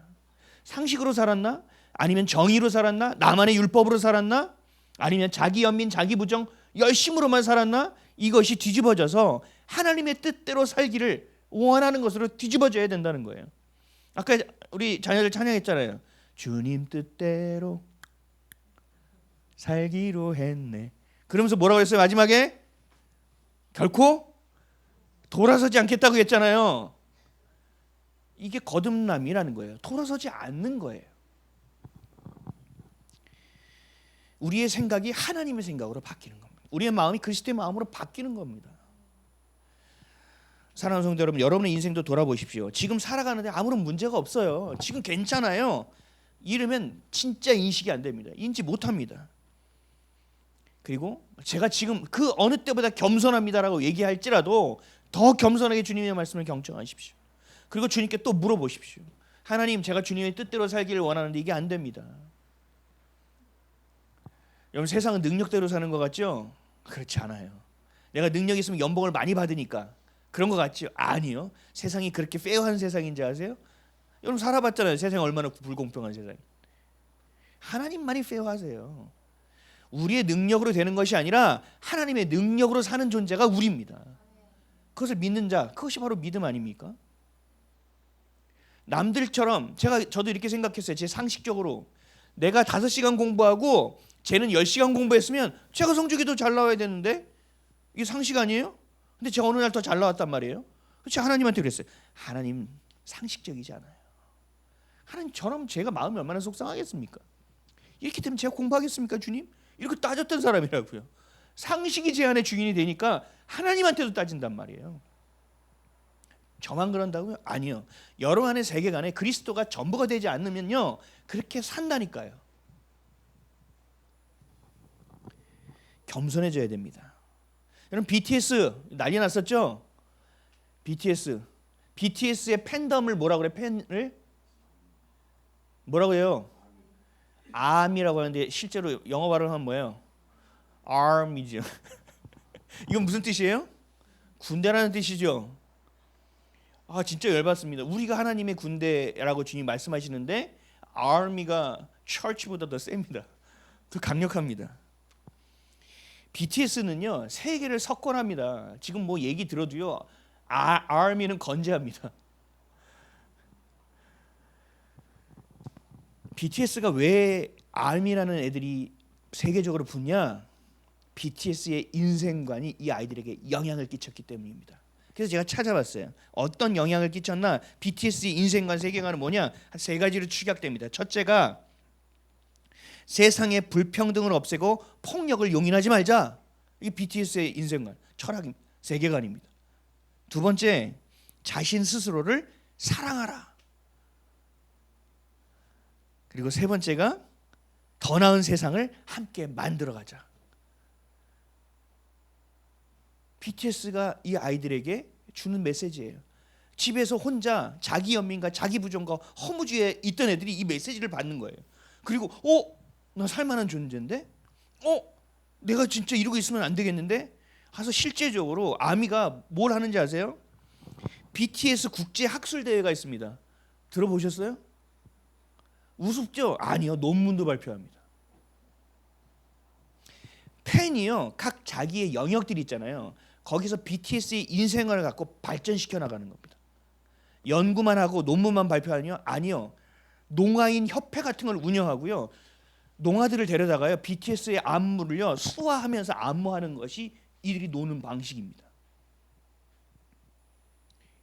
상식으로 살았나? 아니면 정의로 살았나? 나만의 율법으로 살았나? 아니면 자기 연민, 자기 부정, 열심으로만 살았나? 이것이 뒤집어져서 하나님의 뜻대로 살기를 원하는 것으로 뒤집어져야 된다는 거예요. 아까 우리 자녀들 찬양했잖아요. 주님 뜻대로 살기로 했네. 그러면서 뭐라고 했어요? 마지막에 결코 돌아서지 않겠다고 했잖아요. 이게 거듭남이라는 거예요. 돌아서지 않는 거예요. 우리의 생각이 하나님의 생각으로 바뀌는 겁니다. 우리의 마음이 그리스도의 마음으로 바뀌는 겁니다. 사랑하는 성도 여러분, 여러분의 인생도 돌아보십시오. 지금 살아가는데 아무런 문제가 없어요. 지금 괜찮아요. 이러면 진짜 인식이 안 됩니다. 인지 못합니다. 그리고 제가 지금 그 어느 때보다 겸손합니다라고 얘기할지라도 더 겸손하게 주님의 말씀을 경청하십시오. 그리고 주님께 또 물어보십시오. 하나님, 제가 주님의 뜻대로 살기를 원하는데 이게 안 됩니다. 여러분, 세상은 능력대로 사는 것 같죠? 그렇지 않아요. 내가 능력이 있으면 연봉을 많이 받으니까 그런 것 같죠? 아니요. 세상이 그렇게 페어한 세상인지 아세요? 여러분 살아봤잖아요. 세상이 얼마나 불공평한 세상. 하나님만이 페어하세요. 우리의 능력으로 되는 것이 아니라 하나님의 능력으로 사는 존재가 우리입니다. 그것을 믿는 자, 그것이 바로 믿음 아닙니까? 남들처럼 저도 이렇게 생각했어요. 제 상식적으로 내가 5시간 공부하고 쟤는 10시간 공부했으면 제가 성적이 더 잘 나와야 되는데 이게 상식 아니에요? 근데 제가 어느 날 더 잘 나왔단 말이에요. 그래서 하나님한테 그랬어요. 하나님, 상식적이지 않아요. 하나님, 저럼 제가 마음이 얼마나 속상하겠습니까? 이렇게 되면 제가 공부하겠습니까, 주님? 이렇게 따졌던 사람이라고요. 상식이 제 안에 주인이 되니까 하나님한테도 따진단 말이에요. 저만 그런다고요? 아니요. 여러 안의 세계관에 그리스도가 전부가 되지 않으면요, 그렇게 산다니까요. 겸손해져야 됩니다. 여러분, BTS 난리 났었죠? BTS의 팬덤을 뭐라 그래? 팬을 뭐라고 해요? ARM이라고 하는데 실제로 영어 발음하면 뭐예요? ARM이죠. 이건 무슨 뜻이에요? 군대라는 뜻이죠. 아, 진짜 열받습니다. 우리가 하나님의 군대라고 주님 말씀하시는데 ARMy가 church보다 더 셉니다. 더 강력합니다. BTS는요, 세계를 석권합니다. 지금 뭐 얘기 들어도요, ARMy는 건재합니다. BTS가 왜 ARMy라는 애들이 세계적으로 붙냐? BTS의 인생관이 이 아이들에게 영향을 끼쳤기 때문입니다. 그래서 제가 찾아봤어요. 어떤 영향을 끼쳤나? BTS의 인생관, 세계관은 뭐냐? 한 3가지로 축약됩니다. 첫째가 세상의 불평등을 없애고 폭력을 용인하지 말자. 이게 BTS의 인생관, 철학입니다. 세계관입니다. 두 번째, 자신 스스로를 사랑하라. 그리고 세 번째가 더 나은 세상을 함께 만들어가자. BTS가 이 아이들에게 주는 메시지예요. 집에서 혼자 자기 연민과 자기 부정과 허무주의에 있던 애들이 이 메시지를 받는 거예요. 그리고 나 살만한 존재인데? 내가 진짜 이러고 있으면 안 되겠는데? 하서 실제적으로 아미가 뭘 하는지 아세요? BTS 국제 학술 대회가 있습니다. 들어보셨어요? 우습죠? 아니요. 논문도 발표합니다. 팬이요, 각 자기의 영역들이 있잖아요. 거기서 BTS의 인생을 갖고 발전시켜 나가는 겁니다. 연구만 하고 논문만 발표하니요? 아니요. 농아인 협회 같은 걸 운영하고요. 농아들을 데려다가요, BTS의 안무를요 수화하면서 안무하는 것이 이들이 노는 방식입니다.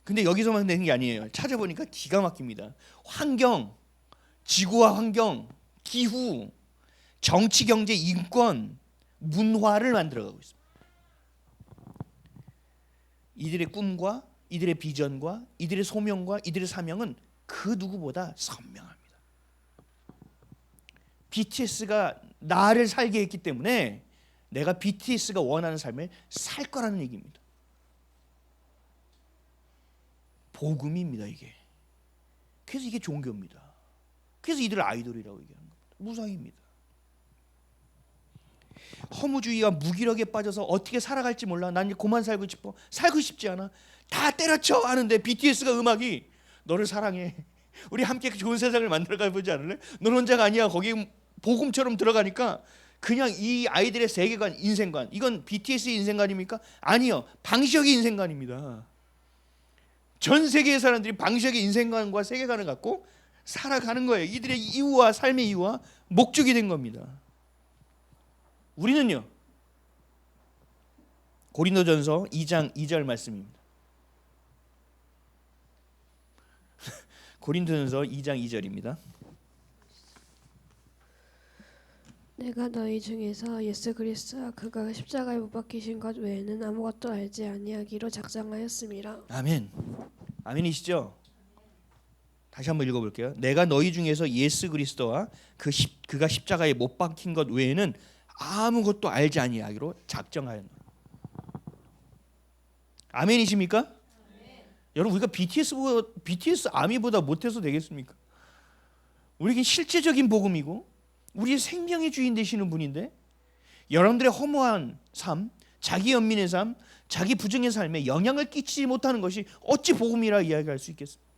근데 여기서만 되는 게 아니에요. 찾아보니까 기가 막힙니다. 환경, 지구와 환경, 기후, 정치, 경제, 인권, 문화를 만들어가고 있습니다. 이들의 꿈과 이들의 비전과 이들의 소명과 이들의 사명은 그 누구보다 선명합니다. BTS가 나를 살게 했기 때문에 내가 BTS가 원하는 삶을 살 거라는 얘기입니다. 복음입니다, 이게. 그래서 이게 종교입니다. 그래서 이들을 아이돌이라고 얘기하는 겁니다. 우상입니다. 허무주의와 무기력에 빠져서 어떻게 살아갈지 몰라. 난 이제 그만 살고 싶어. 살고 싶지 않아. 다 때려쳐 하는데 BTS가 음악이 너를 사랑해. 우리 함께 좋은 세상을 만들어가 보지 않을래? 넌 혼자가 아니야. 거기 복음처럼 들어가니까 그냥 이 아이들의 세계관, 인생관, 이건 BTS의 인생관입니까? 아니요. 방시혁의 인생관입니다. 전 세계의 사람들이 방시혁의 인생관과 세계관을 갖고 살아가는 거예요. 이들의 이유와 삶의 이유와 목적이 된 겁니다. 우리는요. 고린도전서 2장 2절 말씀입니다. 고린도전서 2장 2절입니다. 내가 너희 중에서 예수 그리스도와 그가 십자가에 못 박히신 것 외에는 아무것도 알지 아니하기로 작정하였음이라. 아멘. 아멘이시죠? 다시 한번 읽어볼게요. 내가 너희 중에서 예수 그리스도와 그가 십자가에 못 박힌 것 외에는 아무것도 알지 아니하기로 작정하였노라. 아멘이십니까? 아멘. 여러분 우리가 BTS 아미보다 못해서 되겠습니까? 우리에게 실제적인 복음이고 우리의 생명의 주인 되시는 분인데 여러분들의 허무한 삶, 자기 연민의 삶, 자기 부정의 삶에 영향을 끼치지 못하는 것이 어찌 복음이라 이야기할 수 있겠습니까?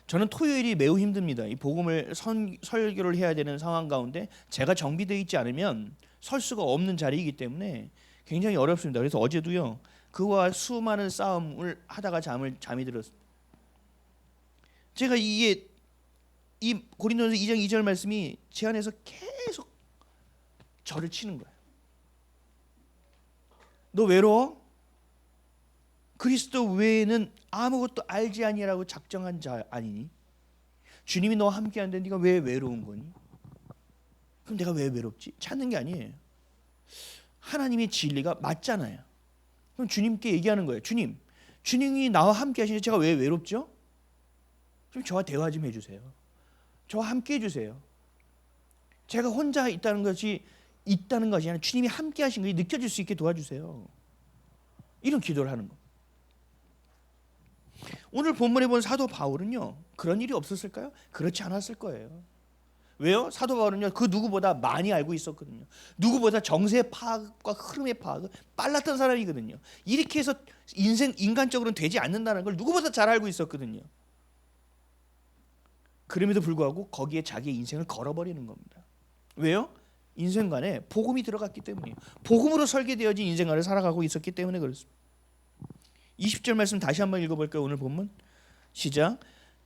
저는 토요일이 매우 힘듭니다. 이 복음을 설교를 해야 되는 상황 가운데 제가 정비되어 있지 않으면 설 수가 없는 자리이기 때문에 굉장히 어렵습니다. 그래서 어제도요. 그와 수많은 싸움을 하다가 잠이 들었습니다. 제가 이 고린도전서 2장 2절 말씀이 제 안에서 계속 저를 치는 거예요. 너 외로워? 그리스도 외에는 아무것도 알지 아니라고 작정한 자 아니니? 주님이 너와 함께하는데 네가 왜 외로운 거니? 그럼 내가 왜 외롭지? 찾는 게 아니에요. 하나님의 진리가 맞잖아요. 그럼 주님께 얘기하는 거예요. 주님이 나와 함께 하시는데 제가 왜 외롭죠? 좀 저와 대화 좀 해주세요. 저와 함께 해주세요. 제가 혼자 있다는 것이 아니라 주님이 함께 하신 것이 느껴질 수 있게 도와주세요. 이런 기도를 하는 거. 오늘 본문에 본 사도 바울은요. 그런 일이 없었을까요? 그렇지 않았을 거예요. 왜요? 사도 바울은요. 그 누구보다 많이 알고 있었거든요. 누구보다 정세 파악과 흐름의 파악을 빨랐던 사람이거든요. 이렇게 해서 인간적으로는 되지 않는다는 걸 누구보다 잘 알고 있었거든요. 그럼에도 불구하고 거기에 자기의 인생을 걸어버리는 겁니다. 왜요? 인생관에 복음이 들어갔기 때문이에요. 복음으로 설계되어진 인생관을 살아가고 있었기 때문에 그렇습니다. 20절 말씀 다시 한번 읽어볼까요? 오늘 본문 시작.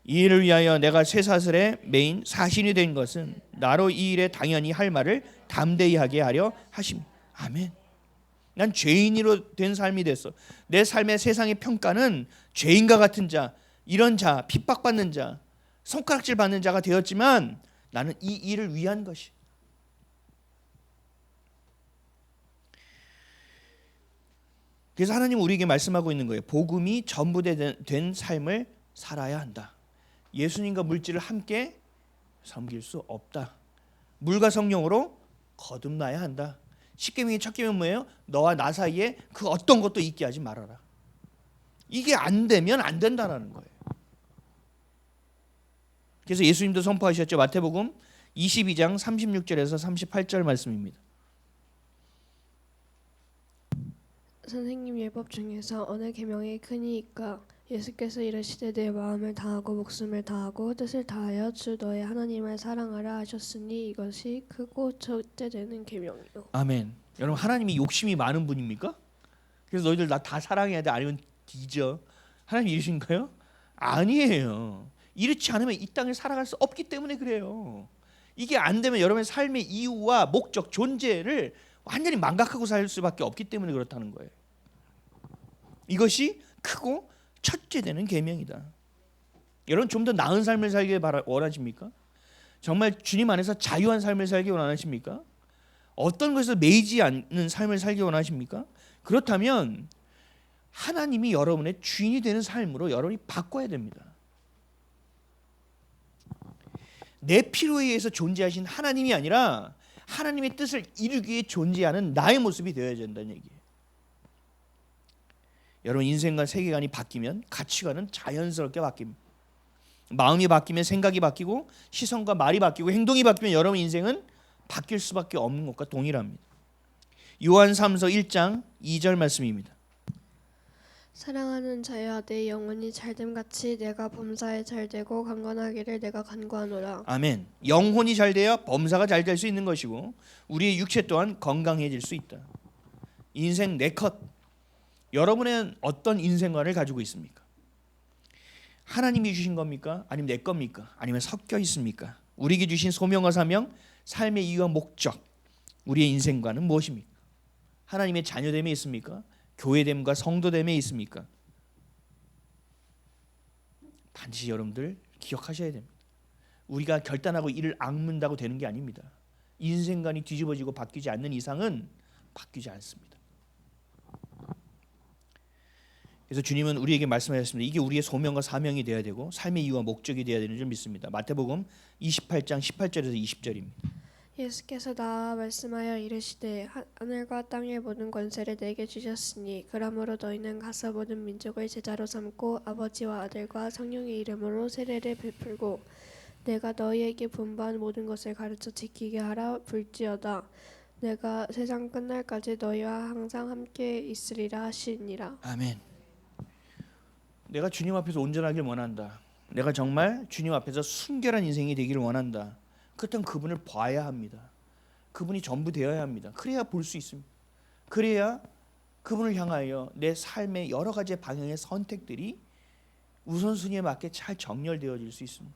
이 일을 위하여 내가 쇠사슬의 메인 사신이 된 것은 나로 이 일에 당연히 할 말을 담대히 하게 하려 하십니다. 아멘. 난 죄인으로 된 삶이 됐어. 내 삶의 세상의 평가는 죄인과 같은 자, 이런 자, 핍박받는 자, 손가락질 받는 자가 되었지만 나는 이 일을 위한 것이. 그래서 하나님은 우리에게 말씀하고 있는 거예요. 복음이 전부된 삶을 살아야 한다. 예수님과 물질을 함께 섬길 수 없다. 물과 성령으로 거듭나야 한다. 십계명의 첫 계명은 뭐예요? 너와 나 사이에 그 어떤 것도 있게 하지 말아라. 이게 안 되면 안 된다는 거예요. 그래서 예수님도 선포하셨죠. 마태복음 22장 36절에서 38절 말씀입니다. 선생님 율법 중에서 어느 계명이 크니까? 예수께서 이르시되 내 마음을 다하고 목숨을 다하고 뜻을 다하여 주 너의 하나님을 사랑하라 하셨으니 이것이 크고 첫째 되는 계명이요. 아멘. 여러분 하나님이 욕심이 많은 분입니까? 그래서 너희들 나 다 사랑해야 돼 아니면 뒤져. 하나님 이러신가요? 아니에요. 이렇지 않으면 이 땅을 살아갈 수 없기 때문에 그래요. 이게 안 되면 여러분의 삶의 이유와 목적, 존재를 완전히 망각하고 살 수밖에 없기 때문에 그렇다는 거예요. 이것이 크고 첫째 되는 계명이다. 여러분 좀 더 나은 삶을 살길 원하십니까? 정말 주님 안에서 자유한 삶을 살기 원하십니까? 어떤 것에서 매이지 않는 삶을 살기 원하십니까? 그렇다면 하나님이 여러분의 주인이 되는 삶으로 여러분이 바꿔야 됩니다. 내 필요에 의해서 존재하신 하나님이 아니라 하나님의 뜻을 이루기 위해 존재하는 나의 모습이 되어야 된다는 얘기예요. 여러분 인생과 세계관이 바뀌면 가치관은 자연스럽게 바뀝니다. 마음이 바뀌면 생각이 바뀌고 시선과 말이 바뀌고 행동이 바뀌면 여러분 인생은 바뀔 수밖에 없는 것과 동일합니다. 요한 3서 1장 2절 말씀입니다. 사랑하는 자여 내 영혼이 잘됨같이 내가 범사에 잘되고 강건하기를 내가 간구하노라. 아멘. 영혼이 잘돼야 범사가 잘 될 수 있는 것이고 우리의 육체 또한 건강해질 수 있다. 인생 4컷. 여러분은 어떤 인생관을 가지고 있습니까? 하나님이 주신 겁니까? 아니면 내 겁니까? 아니면 섞여 있습니까? 우리에게 주신 소명과 사명, 삶의 이유와 목적, 우리의 인생관은 무엇입니까? 하나님의 자녀됨에 있습니까? 교회됨과 성도됨에 있습니까? 반드시 여러분들 기억하셔야 됩니다. 우리가 결단하고 이를 악문다고 되는 게 아닙니다. 인생관이 뒤집어지고 바뀌지 않는 이상은 바뀌지 않습니다. 그래서 주님은 우리에게 말씀하셨습니다. 이게 우리의 소명과 사명이 되어야 되고 삶의 이유와 목적이 되어야 되는 줄 믿습니다. 마태복음 28장 18절에서 20절입니다. 예수께서 나와 말씀하여 이르시되 하늘과 땅의 모든 권세를 내게 주셨으니 그러므로 너희는 가서 모든 민족을 제자로 삼고 아버지와 아들과 성령의 이름으로 세례를 베풀고 내가 너희에게 분부한 모든 것을 가르쳐 지키게 하라. 볼지어다 내가 세상 끝날까지 너희와 항상 함께 있으리라 하시니라. 아멘. 내가 주님 앞에서 온전하길 원한다. 내가 정말 주님 앞에서 순결한 인생이 되기를 원한다. 그렇다면 그분을 봐야 합니다. 그분이 전부 되어야 합니다. 그래야 볼 수 있습니다. 그래야 그분을 향하여 내 삶의 여러 가지 방향의 선택들이 우선순위에 맞게 잘 정렬되어질 수 있습니다.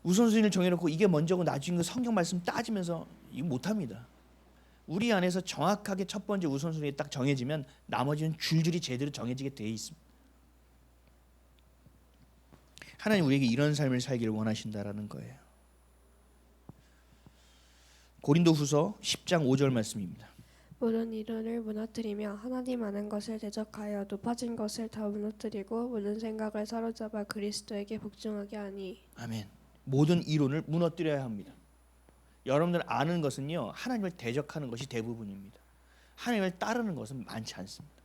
우선순위를 정해놓고 이게 먼저고 나중에 성경 말씀 따지면서 이거 못합니다. 우리 안에서 정확하게 첫 번째 우선순위에 딱 정해지면 나머지는 줄줄이 제대로 정해지게 되어 있습니다. 하나님 우리에게 이런 삶을 살기를 원하신다라는 거예요. 고린도후서 10장 5절 말씀입니다. 모든 이론을 무너뜨리며 하나님 아는 것을 대적하여 높아진 것을 다 무너뜨리고 모든 생각을 사로잡아 그리스도에게 복종하게 하니. 아멘. 모든 이론을 무너뜨려야 합니다. 여러분들 아는 것은요 하나님을 대적하는 것이 대부분입니다. 하나님을 따르는 것은 많지 않습니다.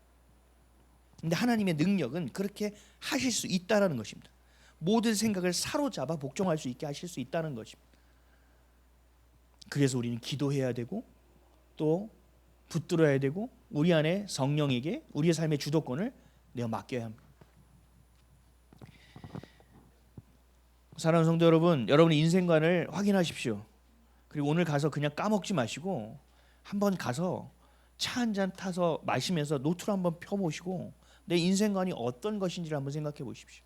근데 하나님의 능력은 그렇게 하실 수 있다라는 것입니다. 모든 생각을 사로잡아 복종할 수 있게 하실 수 있다는 것입니다. 그래서 우리는 기도해야 되고 또 붙들어야 되고 우리 안에 성령에게 우리의 삶의 주도권을 내어 맡겨야 합니다. 사랑하는 성도 여러분, 여러분의 인생관을 확인하십시오. 그리고 오늘 가서 그냥 까먹지 마시고 한번 가서 차 한 잔 타서 마시면서 노트를 한번 펴보시고 내 인생관이 어떤 것인지를 한번 생각해 보십시오.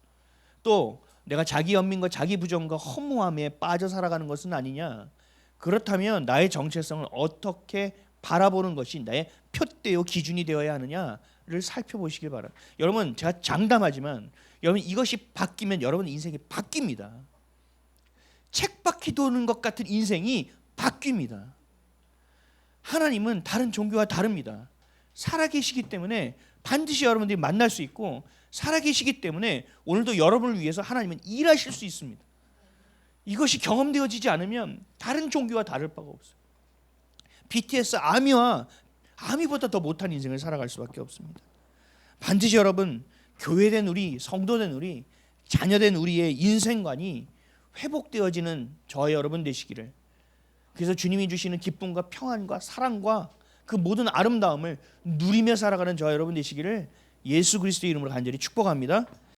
또 내가 자기 연민과 자기 부정과 허무함에 빠져 살아가는 것은 아니냐. 그렇다면 나의 정체성을 어떻게 바라보는 것이 나의 표대요 기준이 되어야 하느냐를 살펴보시길 바랍니다. 여러분 제가 장담하지만 여러분 이것이 바뀌면 여러분 인생이 바뀝니다. 책바퀴 도는 것 같은 인생이 바뀝니다. 하나님은 다른 종교와 다릅니다. 살아계시기 때문에 반드시 여러분들이 만날 수 있고 살아계시기 때문에 오늘도 여러분을 위해서 하나님은 일하실 수 있습니다. 이것이 경험되어지지 않으면 다른 종교와 다를 바가 없어요. BTS 아미보다 더 못한 인생을 살아갈 수밖에 없습니다. 반드시 여러분 교회된 우리, 성도된 우리, 자녀된 우리의 인생관이 회복되어지는 저와 여러분 되시기를, 그래서 주님이 주시는 기쁨과 평안과 사랑과 그 모든 아름다움을 누리며 살아가는 저와 여러분 되시기를 예수 그리스도의 이름으로 간절히 축복합니다.